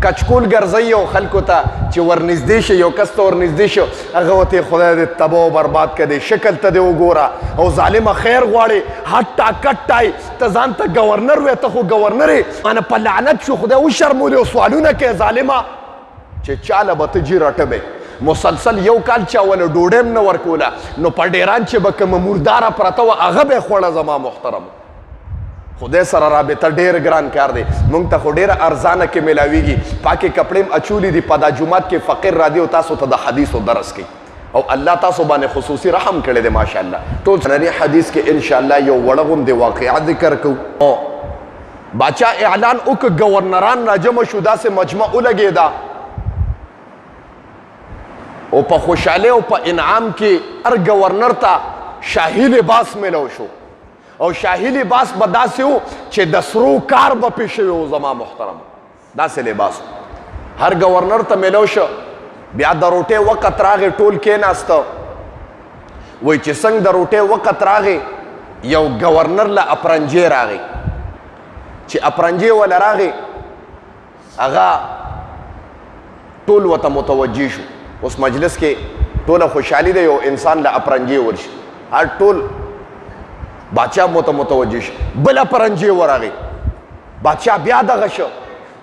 کچکول ګرځي او خلکو ته چې ورنږدې شي یو کس ته ورنږدې شو هغه ورته خدای دې تباه او برباد کړي شکل ته دې وګوره او ظالمه خیر غواړي هټا کټای ته ځان ته گورنر وې ته خو گورنر یې انا په لعنت شو خدای وشرمولې او سوالونه کوي ظالمه چې چاله به ته جي رټبې مسلسل یو کال چا ونه ډوډۍ هم نه ورکوله نو په ډیران چې به کومه مرداره پرته وه هغه به یې خوړه زما محترم خدای سره رابطه ډېر ګران کار دی موږ ته خو ډېره ارزانه کې میلاویږي پاکې کپړې هم اچولي دي په دا جومات کې فقیر راځي او تاسو ته د حدیثو درس کوي او الله تاسو باندې خصوصي رحم کړی دی ماشاءالله ټول ننني حدیث کې انشاءالله یو وړه غوندې واقعه ذکر کوو باچا اعلان وکړ ګورنران راجمع شو داسې مجمع ولګېده او په خوشحالۍ او په انعام کې هر ګورنر ته شاهي لباس میلو شو او شاهي لباس به داسې و چې د سرو کار به پې شوی و زما محترم داسې لباس هر ګورنر ته میلو شو بیا د روټۍ وقت راغی ټول کېناسته وایي چې څنګه د روټۍ وقت راغی یو ګورنر له اپرنجې راغی چې اپرنجې وله راغی هغه ټول ورته متوجه شو اوس مجلس کې ټوله خوشحالي ده یو انسان له اپرنجې ورشي هر ټول بادشاہ متوجه شو بل اپرنجې ورغی بادشاہ بیا دغه شو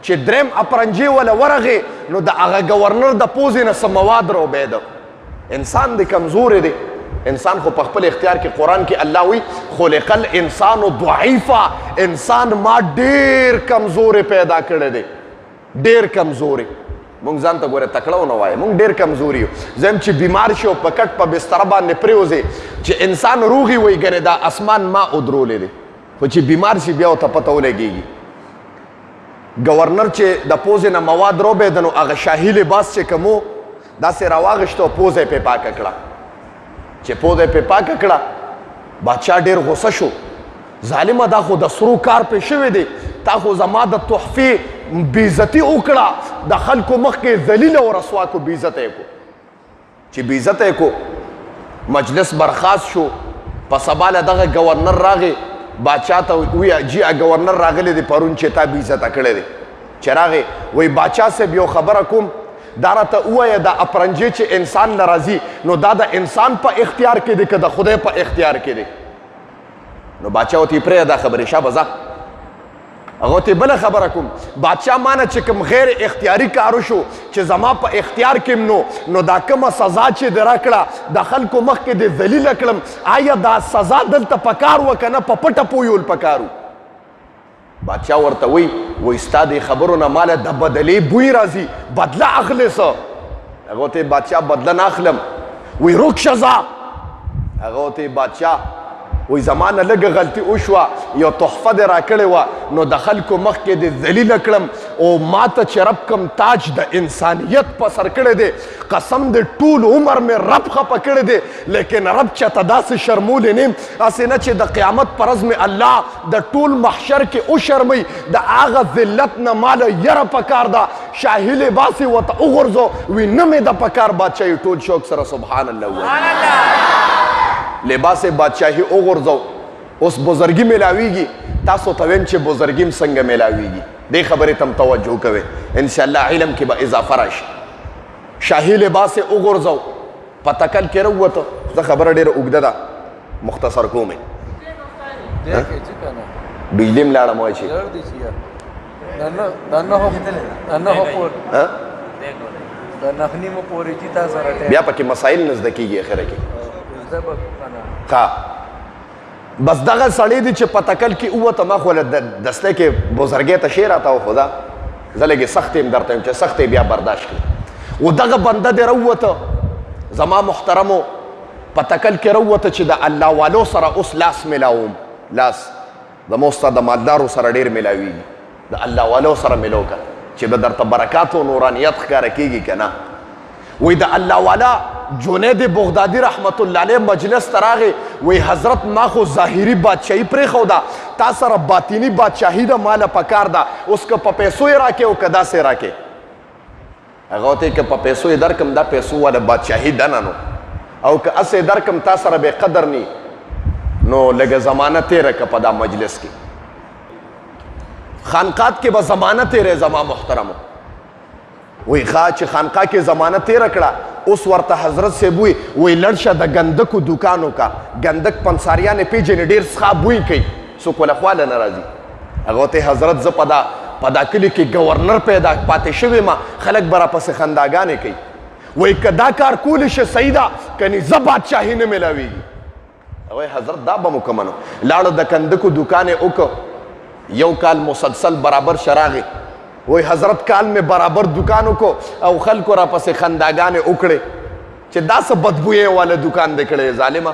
چې دریم اپرنجې وله ورغی نو د هغه ګورنر د پوزې نه څه مواد راوبهده انسان دی کمزوری دی انسان خو په خپل اختیار کې قرآن کې الله وی خلق الانسان ضعیفا انسان ما ډیر کمزوری پیدا کړی دی ډیر کمزوری مونږ ځان ته ګوره تکړه ونه وایو مونږ ډېر کمزوري یو زم چې بیمار شي او په کټ په بستره باندې پرېوځي چې انسان روغي وایي ګنې دا اسمان ما ودرولی دی خو چې بیمار شي بیا ورته پته ولګېږي ګورنر چې د پوزې نه مواد راوبهده نو هغه شاهي لباس چې کوم و داسې راواغېشته او پوزه یې پې پاکه کړه چې پوزه یې پې پاکه کړه بادشاه ډېر غصه شو ظالمه دا خو د سرو کار پې شوی دی تا خو زما د تحفې بېعزتي وکړه د خلکو مخ کې ذلیل او رسوا کو بېعزته یې کو چې بېعزته یې کو مجلس برخاست شو په سبا له دغه ګورنر راغی باچا ته وی جی ګورنر راغلی دی پرون چې تا بېعزته کړی دی چې راغی وایي باچا صاحب یو خبره کوم دا راته ووایه دا اپرنجې چې انسان له راځي نو دا د انسان په اختیار کې دی که د خدای په اختیار کې دی نو باچا ورته یې پرېږده دا خبرې شابه ځه هغه ته بله خبره کوم بادشاه مانه چې کوم غیر اختیاري کارو شو چې زما په اختیار کې نو دا کومه سزا چې دې راکړه د خلکو مخکې دې ذلیله کړم آیا دا سزا دلته پکار وه که نه په پټه پویول پکار و بادشاه ورته وایي ستا دې خبرو نه ماله د بدلې بوی راځي بدله اخلې څه هغه ورته بادشاه بدله نه اخلم وایي روک شه ځه هغه ورته بادشاه وی زمانه لږه غلطي وشوه یو تحفه دې راکړې وه نو د خلکو مخکې دې ذلیله کړم او ما ته چې رب کم تاج د انسانیت په سر کړی دی قسم دې ټول عمر مې رب خفه کړی دی لیکن رب چاته داسې شرمولی نیم هسې نه چې د قیامت په ورځ مې الله د ټول محشر کې وشرموي د هغه ذلت نه ماله یره پکار ده شاهي لباس یې ورته وغورځو وي نه مې د پکار بادشاهي ټول شوق سره سبحان الله لباس بادشاهي وغورځو اوس بزرګي میلاویږي تاسو ته ویم چې بزرګي هم څنګه میلاویږي دې خبرې ته هم توجه کوئ انشاءالله علم کې به اضافه راشي شاهي لباس یې وغورځو په تکل کې راووته زه خبره ډېره اوږده ده مختصر کوم یې بجلي هم لاړم وایي چې بیا پکې مسایل نه زده کېږي اخره کې بس دغه سړی دی چې په تکل کې ووته ما خو له دسته کې بزرګۍ ته شی راته وښوده زه لږې سخت یم درته یم چې سخت بیا برداشت کړي و دغه بنده دې راووته زما محترمو په تکل کې راووته چې د الله والو سره اوس لاس میلاوم لاس زما ستا د مالدارو سره ډېر میلاویږي د الله والو سره میلو که چې به درته برکات و نورانیت ښکاره کېږي که نه وی د الله والا جنید بغدادي رحمت الله علیه مجلس ته راغی وی حضرت ما خو ظاهري بادشاهي پرېښوده تا سره باطني بادشاهي ده ماله پکار ده اوس که په پیسو یې راکې او که داسې راکې هغه ورته که په پیسو یې درکم دا پیسو والا بادشاهي ده نه نو او که هسې درکم تا سره بې قدر نی نو لږه زمانه تېره که په دا مجلس کې خانقات کې به زمانه تېرې زما محترمو وی ښه چې خانقاه کې زمانه تیره کړه اوس ورته حضرت صاحب وی لړ شه د ګندکو دوکان وکړه ګندک پنساریان یې پېژنې ډېر څښا بوی کوي څوک وله خواله نه راځي هغه ورته حضرت زه په دا کلي کې ګورنر پیدا پاتې شوی ما خلک به راپسې خنداګانې کوي وی که دا کار کولی شه صحیح ده کنی زه بادشاهي نه میلاویږي وی حضرت دا به مو کمنو لاړه د کندکو دوکان یې وکړ یو کال مسلسل برابر شراغې وی حضرت کال میں برابر دکانوں کو او خلکو را پس خنداگانے اکڑے چه دا سا بدبوئے والا دکان دکڑے ظالمہ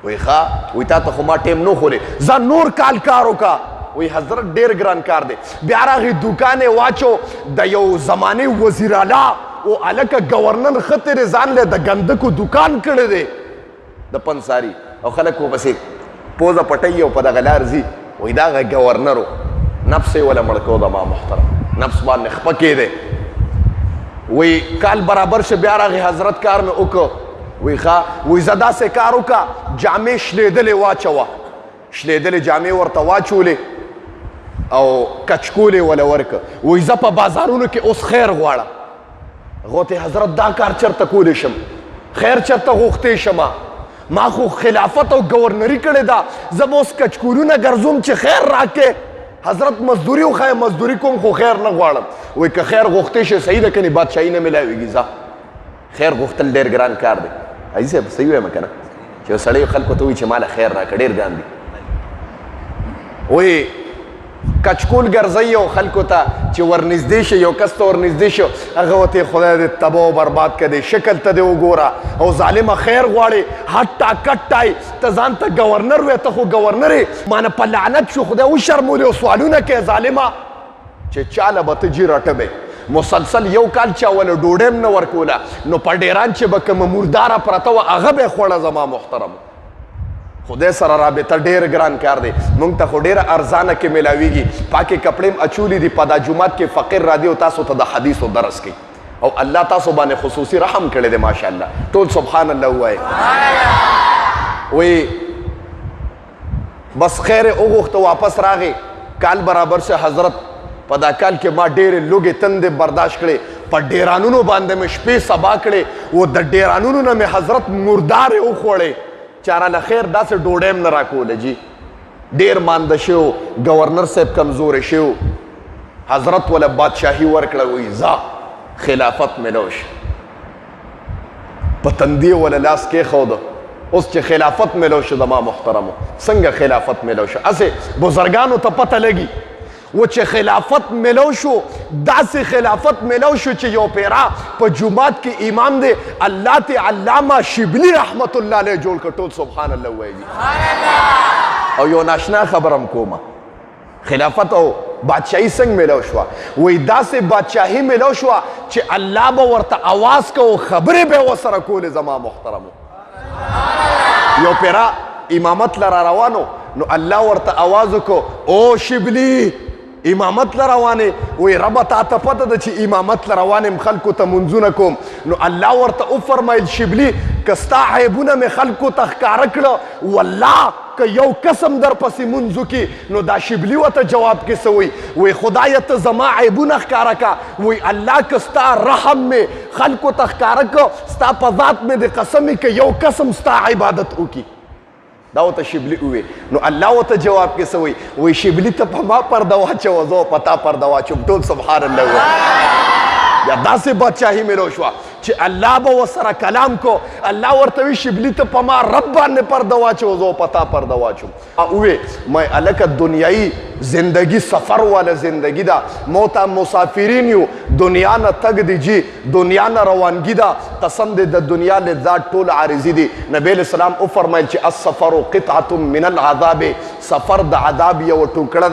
وی خواه وی تا تا خما ٹیم نو خولے زا نور کال کارو کا وی حضرت دیر گران کار دے بیارا غی دکانے واچو دا یو زمانے وزیرالا او علکا گورنر خطر زان لے دا گندکو دکان کڑے دے دا پنساری او خلکو بسی پوزا پٹائی او پا دا غلار زی وی دا غی گورنرو نفس ولا مړکو د ما محترم نفس باندې خپکې دی وی کال برابر شه بیا راغی حضرت کار مې وکړ وی ښه وی زه داسې کار وکړه جامې شلېدلې واچوه شلېدلې جامې ورته واچولې او کچکولې وله ورکړه وی زه په بازارونو کې اوس خیر غواړم هغه ته حضرت دا کار چېرته کولی شم خیر چېرته غوښتې شمه ما خو خلافت او ګورنري کړې ده زه به اوس کچکولونه ګرځوم چې خیر راکې حضرت مزدوری وخواه مزدوری کوم خو خیر نه غواړم وی که خیر غوښتې شي صحیح ده کنې بادشاهي نه میلاویږي ځه خیر غوښتل ډېر ګران کار دی حاجي صاحب صحیح وایم که نه چې یو سړی خلکو ته وایي چې ماله خیر راکړه ډېر ګران دی وی کچکول ګرځوي او خلکو ته چې ورنږدې شي یو کس ته ورنږدې شو هغه ورته خدای دې تباه و برباد کړي شکل ته دې وګوره او ظالمه خیر غواړي هټا کټای ته ځان ته ګورنر وې ته خو ګورنر یې مانه په لعنت شو خدای وشرمولې او سوالونه کوي ظالمه چې چاله به ته جي راټبې مسلسل یو کال چا وله ډوډۍ هم نه ورکوله نو په ډیران چې به کومه مرداره پرته وه هغه به یې خوړه زما محترم خدای سره رابطه ډېر ګران کار دی موږ ته خو ډېره ارزانه کې میلاویږي پاکې کپړې هم اچولي دي په دا جومات کې فقیر را دي او تاسو ته د حدیثو درس کوي او الله تاسو باندې خصوصي رحم کړی دی ماشاءالله ټول سبحان الله ووایي وی بس خیر یې وغوښته واپس راغی کال برابر شه حضرت په دا کال کې ما ډېرې لوږې تندې برداشت کړې په ډیرانونو باندې مې شپې سبا کړې و د ډیرانونو نه مې حضرت مردارې وخوړې چاره له خیر داسې ډوډۍ هم نه راکوله جي ډېر مانده شو ګورنر صاحب کمزوری شو حضرت وله بادشاهي ورکړه وایي ځه خلافت میلو شو په تندي وله لاس کېښوده اوس چې خلافت میلو شو زما محترمو څنګه خلافت میلو شو هسې بزرګانو ته پته لګي و چې خلافت میلو شو داسې خلافت میلو شو چې یو پیرا په جومات کې امام دی الله ته علامه شبلی رحمت الله علیه جوړ کړ ټول سبحان الله وایي او یو ناشنا خبرم کومه خلافت او بادشاهي څنګه میلو شوه وایي داسې بادشاهي میلو شوه چې الله به ورته آواز کو خبرې به ورسره کولې زما محترمو یو پیرا امامت لره روانو نو الله ورته آواز وکړو او شبلی امامت لروانه وی رب تا ته پته ده چې امامت لروانم خلکو ته منځونه کوم نو الله ورته وفرمایل شبلی که ستا عیبونه مې خلکو ته ښکاره کړه والله که یو قسم در پسې منځ وکړي نو دا شبلی ورته جواب کې څه وی خدایه ته زما عیبونه ښکاره که وی الله که ستا رحم مې خلکو ته ښکاره کړه ستا په ذات مې د قسم که یو قسم ستا عبادت وکړي دا ورته شبلی ووی نو الله ورته جواب کې څه وی شبلی ته په ما پرده واچوه زه په تا پرده واچوم ټول سبحان الله وایي یا داسې بادشاهي میلو شوه چې الله به ورسره کلام کو الله ورته وی شبلی ته په ما رب باندې پرده واچوه زه په تا پرده واچوم ووی ما هلکه دنیایي زندگی سفر والا زندگی ده ما ته مسافرین یو دنیا نه تګ دی جي دنیا نه روانګي ده قسم دی د دنیا لذات ټول عارضي دي نبی علیه السلام وفرمایل چې السفر قطعة من العذاب سفر د عذاب یو ټوکړه ده